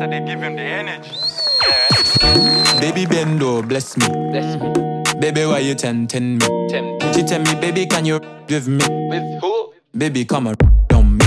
so they give him the energy. Baby Bendo, bless me. Bless me. Baby, why you tempting me? She tell me, baby, can you with me? With who? Baby, come on, on me.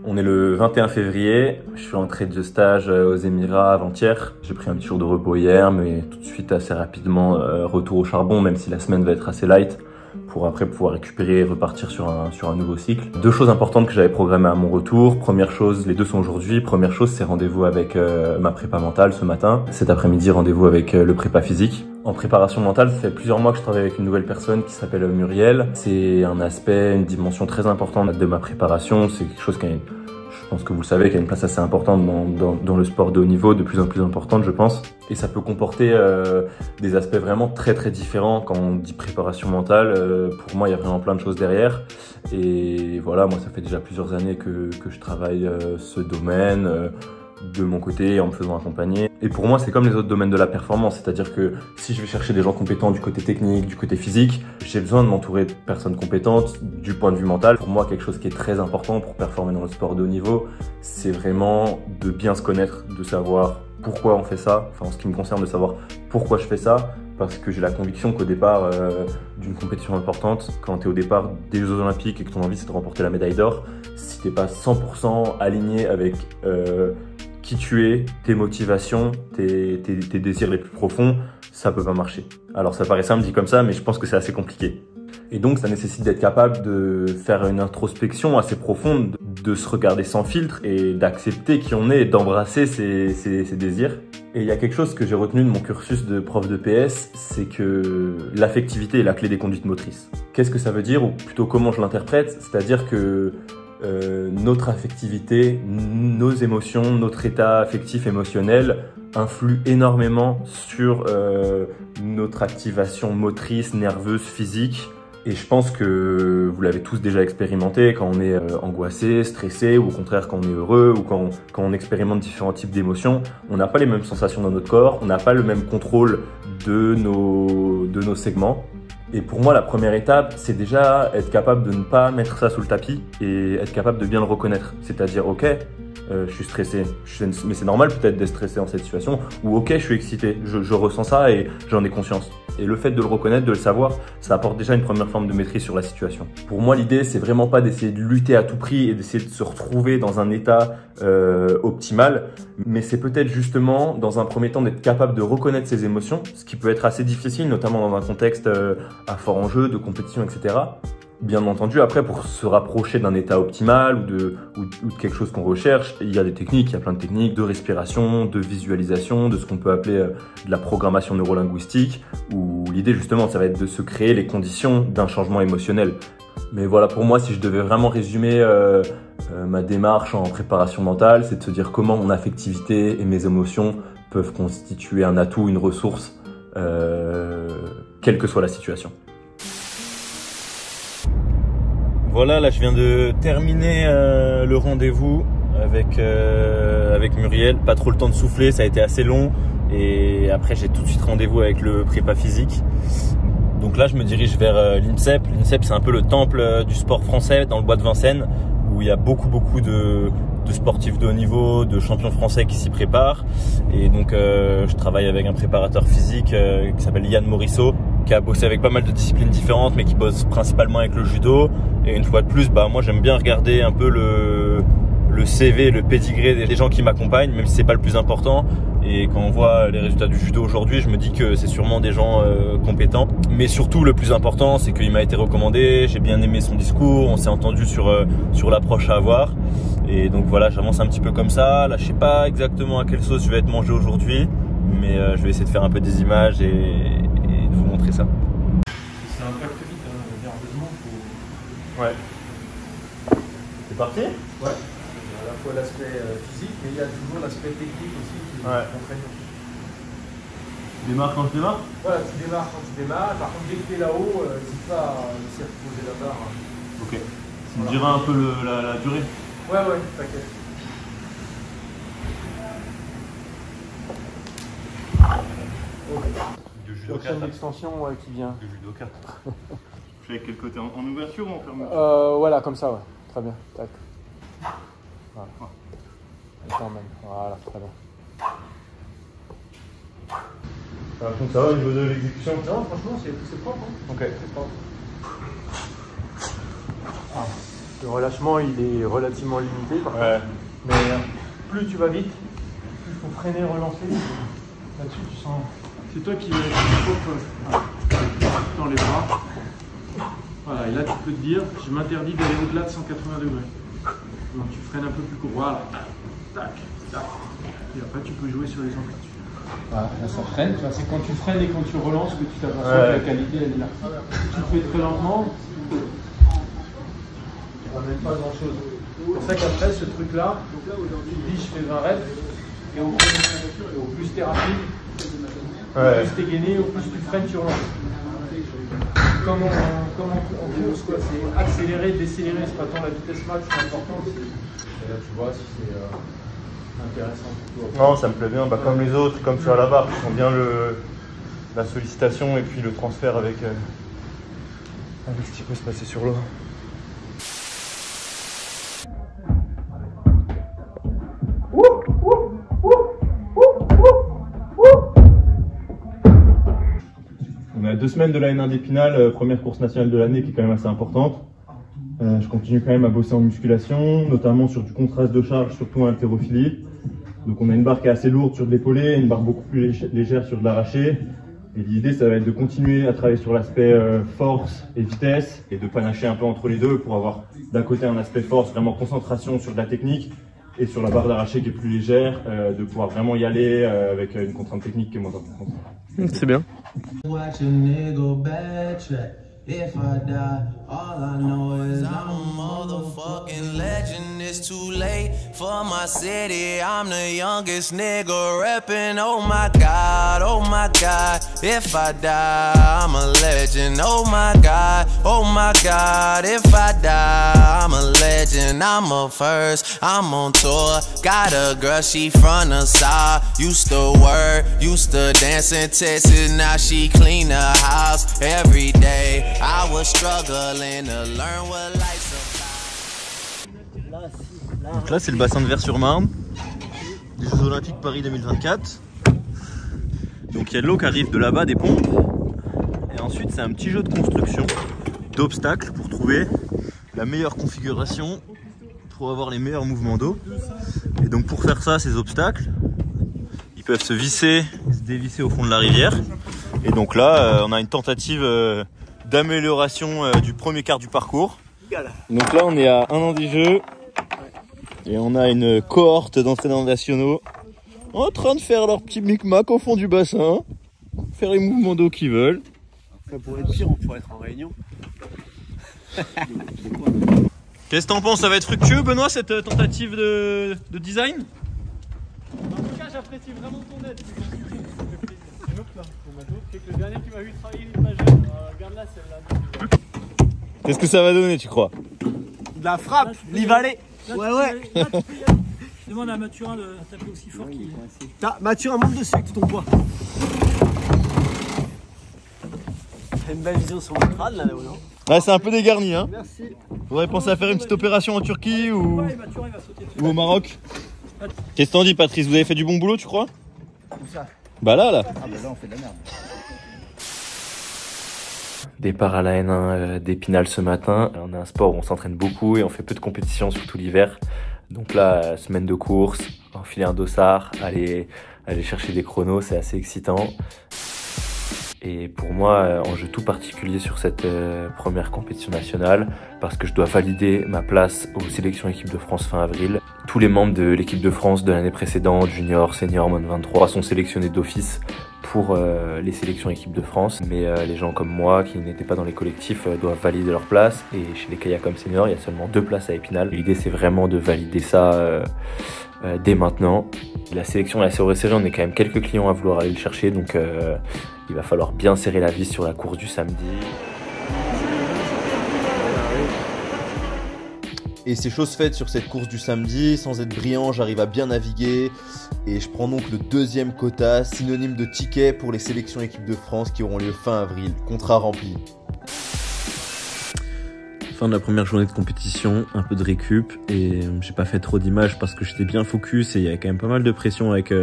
On est le 21 février, je suis entré de stage aux Émirats avant-hier. J'ai pris un petit jour de repos hier, mais tout de suite assez rapidement retour au charbon, même si la semaine va être assez light, pour après pouvoir récupérer et repartir sur un nouveau cycle. Deux choses importantes que j'avais programmées à mon retour. Première chose, les deux sont aujourd'hui. Première chose, c'est rendez-vous avec ma prépa mentale ce matin. Cet après-midi, rendez-vous avec le prépa physique. En préparation mentale, ça fait plusieurs mois que je travaille avec une nouvelle personne qui s'appelle Muriel. C'est un aspect, une dimension très importante de ma préparation. C'est quelque chose qui a je pense que vous le savez, qu'il y a une place assez importante dans le sport de haut niveau, de plus en plus importante, je pense. Et ça peut comporter des aspects vraiment très très différents. Quand on dit préparation mentale, pour moi, il y a vraiment plein de choses derrière. Et voilà, moi, ça fait déjà plusieurs années que je travaille ce domaine de mon côté en me faisant accompagner. Et pour moi, c'est comme les autres domaines de la performance, c'est-à-dire que si je vais chercher des gens compétents du côté technique, du côté physique, j'ai besoin de m'entourer de personnes compétentes du point de vue mental. Pour moi, quelque chose qui est très important pour performer dans le sport de haut niveau, c'est vraiment de bien se connaître, de savoir pourquoi on fait ça, enfin en ce qui me concerne, de savoir pourquoi je fais ça, parce que j'ai la conviction qu'au départ d'une compétition importante, quand tu es au départ des Jeux Olympiques et que ton envie c'est de remporter la médaille d'or, si t'es pas 100% aligné avec qui tu es, tes motivations, tes désirs les plus profonds, ça peut pas marcher. Alors ça paraît simple dit comme ça, mais je pense que c'est assez compliqué. Et donc ça nécessite d'être capable de faire une introspection assez profonde, de se regarder sans filtre et d'accepter qui on est et d'embrasser ses désirs. Et il y a quelque chose que j'ai retenu de mon cursus de prof de PS, c'est que l'affectivité est la clé des conduites motrices. Qu'est-ce que ça veut dire, ou plutôt comment je l'interprète? C'est-à-dire que notre affectivité, nos émotions, notre état affectif émotionnel influent énormément sur notre activation motrice, nerveuse, physique. Et je pense que vous l'avez tous déjà expérimenté quand on est angoissé, stressé, ou au contraire quand on est heureux, ou quand on expérimente différents types d'émotions. On n'a pas les mêmes sensations dans notre corps, on n'a pas le même contrôle de nos segments. Et pour moi, la première étape, c'est déjà être capable de ne pas mettre ça sous le tapis et être capable de bien le reconnaître. C'est-à-dire, ok, je suis stressé, mais c'est normal peut-être d'être stressé dans cette situation, ou ok, je suis excité, je ressens ça et j'en ai conscience. Et le fait de le reconnaître, de le savoir, ça apporte déjà une première forme de maîtrise sur la situation. Pour moi, l'idée, c'est vraiment pas d'essayer de lutter à tout prix et d'essayer de se retrouver dans un état optimal, mais c'est peut-être justement, dans un premier temps, d'être capable de reconnaître ses émotions, ce qui peut être assez difficile, notamment dans un contexte à fort enjeu, de compétition, etc. Bien entendu, après, pour se rapprocher d'un état optimal ou de quelque chose qu'on recherche, il y a des techniques, il y a plein de techniques de respiration, de visualisation, de ce qu'on peut appeler de la programmation neurolinguistique, où l'idée justement, ça va être de se créer les conditions d'un changement émotionnel. Mais voilà, pour moi, si je devais vraiment résumer ma démarche en préparation mentale, c'est de se dire comment mon affectivité et mes émotions peuvent constituer un atout, une ressource, quelle que soit la situation. Voilà, là je viens de terminer le rendez-vous avec Muriel. Pas trop le temps de souffler, ça a été assez long. Et après j'ai tout de suite rendez-vous avec le prépa physique. Donc là je me dirige vers l'INSEP. L'INSEP c'est un peu le temple du sport français dans le bois de Vincennes, où il y a beaucoup de sportifs de haut niveau, de champions français qui s'y préparent. Et donc je travaille avec un préparateur physique qui s'appelle Yann Morisseau, qui a bossé avec pas mal de disciplines différentes, mais qui bosse principalement avec le judo. Et une fois de plus, moi j'aime bien regarder un peu le CV, le pédigré des gens qui m'accompagnent, même si c'est pas le plus important. Et quand on voit les résultats du judo aujourd'hui, je me dis que c'est sûrement des gens compétents. Mais surtout, le plus important, c'est qu'il m'a été recommandé. J'ai bien aimé son discours. On s'est entendu sur l'approche à avoir. Et donc voilà, j'avance un petit peu comme ça. Là, je sais pas exactement à quelle sauce je vais être mangé aujourd'hui, mais je vais essayer de faire un peu des images et de vous montrer ça. C'est un pacte vite, nerveusement. Ouais. C'est parti? Ouais. Il y a à la fois l'aspect physique, mais il y a toujours l'aspect technique aussi qui est contraignant. Tu démarres quand je démarre? Voilà, tu démarres quand tu démarres. Par contre, dès que tu es là-haut, n'hésite pas à laisser reposer la barre. Ok. Tu me diras un peu la durée? Ouais, t'inquiète. Du judo 4. Prochaine extension qui vient. Du judo 4. Je fais avec quel côté? En ouverture ou en fermeture? Voilà, comme ça, ouais. Très bien. Tac. Voilà. Quand même. Voilà, très bien. Donc ça va au niveau de l'exécution? Non, franchement, c'est propre. Hein. Ok, c'est propre. Ah, le relâchement, il est relativement limité. Par contre. Mais plus tu vas vite, plus il faut freiner, relancer. Là-dessus, tu sens. C'est toi qui dans les bras. Voilà, et là, tu peux te dire, je m'interdis d'aller au-delà de 180 degrés. Donc tu freines un peu plus court. Voilà, tac, tac. Et après, tu peux jouer sur les amplitudes. Voilà, là, ça freine. C'est quand tu freines et quand tu relances que tu t'aperçois que la qualité, elle est là. Tu le fais très lentement. Tu ne ramènes pas grand-chose. C'est pour ça qu'après, ce truc-là, tu te dis, je fais 20 reps. Et au plus tu es rapide, au plus tu es gainé, au plus tu freines, tu relances. Comme en course, c'est accélérer, décélérer, c'est pas tant la vitesse max qui est importante. Et là, tu vois si c'est intéressant pour toi. Non, ça me plaît bien, bah, comme les autres, comme sur la barre, tu sens bien la sollicitation et puis le transfert avec ce qui peut se passer sur l'eau. On est à 2 semaines de la N1 d'Épinal, première course nationale de l'année qui est quand même assez importante. Je continue quand même à bosser en musculation, notamment sur du contraste de charge, surtout en haltérophilie. Donc on a une barre qui est assez lourde sur de l'épaulé, une barre beaucoup plus légère sur de l'arraché. Et l'idée, ça va être de continuer à travailler sur l'aspect force et vitesse et de panacher un peu entre les deux pour avoir d'un côté un aspect force, vraiment concentration sur de la technique, et sur la barre d'arraché qui est plus légère, de pouvoir vraiment y aller avec une contrainte technique qui est moins importante. C'est bien. If I die, all I know is I'm a motherfucking legend. It's too late for my city. I'm the youngest nigga reppin'. Oh my God, oh my God. If I die, I'm a legend. Oh my God, oh my God. If I die, I'm a legend. I'm a first, I'm on tour. Got a girl, she from the side. Used to work, used to dance in Texas. Now she clean the house every day. I was struggling to learn what life's about. Donc là c'est le bassin de Vers-sur-Marne des Jeux Olympiques Paris 2024. Donc il y a de l'eau qui arrive de là-bas des pompes. Et ensuite c'est un petit jeu de construction d'obstacles pour trouver la meilleure configuration pour avoir les meilleurs mouvements d'eau. Et donc pour faire ça, ces obstacles, ils peuvent se visser, se dévisser au fond de la rivière. Et donc là on a une tentative d'amélioration du premier quart du parcours. Donc là on est à 1 an des Jeux et on a une cohorte d'entraîneurs nationaux en train de faire leur petit micmac au fond du bassin, faire les mouvements d'eau qu'ils veulent. Ça pourrait être pire, on pourrait être en réunion. Qu'est-ce que t'en penses? Ça va être fructueux, Benoît, cette tentative de design? En tout cas, j'apprécie vraiment ton aide. Le dernier qui m'a vu travailler, il est pas jeune. Regarde là, celle-là. Qu'est-ce que ça va donner, tu crois? De la frappe, Livalet. Ouais. Je demande à Mathurin de taper aussi fort qu'il... Mathurin, monte dessus avec tout ton poids. T'as une belle vision sur le crâne là, non? Ouais, c'est un peu dégarni, hein. Merci. Faudrait penser à faire une petite opération en Turquie ou au Maroc. Qu'est-ce que t'en dis, Patrice? Vous avez fait du bon boulot, tu crois? Où ça? Bah là. Ah bah là, on fait de la merde. Départ à la N1 d'Épinal ce matin. On a un sport où on s'entraîne beaucoup et on fait peu de compétition, surtout l'hiver. Donc là, semaine de course, enfiler un dossard, aller chercher des chronos, c'est assez excitant. Et pour moi, enjeu tout particulier sur cette première compétition nationale, parce que je dois valider ma place aux sélections équipe de France fin avril. Tous les membres de l'équipe de France de l'année précédente, junior, senior, moins de 23, sont sélectionnés d'office pour les sélections équipe de France. Mais les gens comme moi, qui n'étaient pas dans les collectifs, doivent valider leur place. Et chez les kayaks senior, il y a seulement 2 places à Épinal. L'idée, c'est vraiment de valider ça dès maintenant. La sélection est assez resserrée, on est quand même quelques clients à vouloir aller le chercher, donc il va falloir bien serrer la vis sur la course du samedi. Et c'est chose faite sur cette course du samedi, sans être brillant, j'arrive à bien naviguer et je prends donc le 2e quota, synonyme de ticket pour les sélections équipe de France qui auront lieu fin avril, contrat rempli. Fin de la première journée de compétition, un peu de récup et j'ai pas fait trop d'images parce que j'étais bien focus et il y avait quand même pas mal de pression avec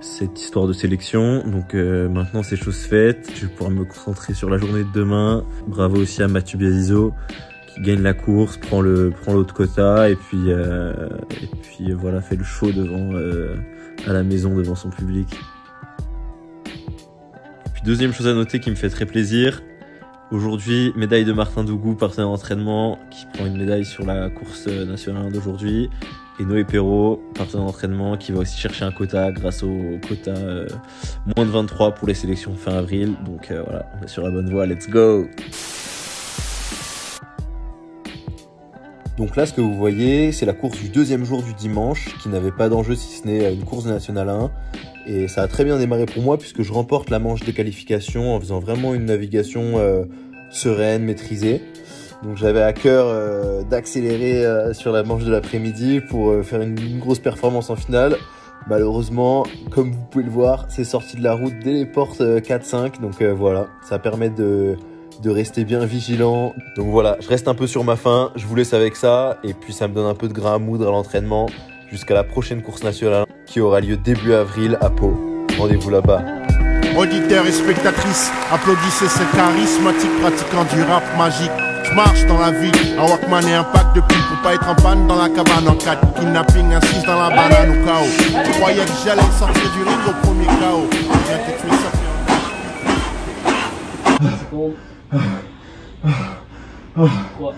cette histoire de sélection. Donc maintenant c'est chose faite, je vais pouvoir me concentrer sur la journée de demain. Bravo aussi à Mathieu Biazizo qui gagne la course, prend l'autre quota et puis voilà, fait le show devant à la maison devant son public. Et puis deuxième chose à noter qui me fait très plaisir. Aujourd'hui, médaille de Martin Dougou, partenaire d'entraînement, qui prend une médaille sur la course nationale d'aujourd'hui. Et Noé Perrault, partenaire d'entraînement, qui va aussi chercher un quota grâce au quota moins de 23 pour les sélections fin avril. Donc voilà, on est sur la bonne voie, let's go! Donc là, ce que vous voyez, c'est la course du deuxième jour du dimanche, qui n'avait pas d'enjeu si ce n'est une course de National 1. Et ça a très bien démarré pour moi puisque je remporte la manche de qualification en faisant vraiment une navigation sereine, maîtrisée. Donc j'avais à cœur d'accélérer sur la manche de l'après-midi pour faire une grosse performance en finale. Malheureusement, comme vous pouvez le voir, c'est sorti de la route dès les portes 4-5. Donc voilà, ça permet de rester bien vigilant. Donc voilà, je reste un peu sur ma faim, je vous laisse avec ça. Et puis ça me donne un peu de grain à moudre à l'entraînement jusqu'à la prochaine course nationale qui aura lieu début avril à Pau. Rendez-vous là-bas. Auditeurs et spectatrices, applaudissez ce charismatique pratiquant du rap magique. Je marche dans la ville, un Walkman et un pack de pile pour pas être en panne dans la cabane en 4. Kidnapping, assise dans la banane au chaos. Je croyais que j'allais sortir du ring au premier chaos. Bien que tu es sorti en... 3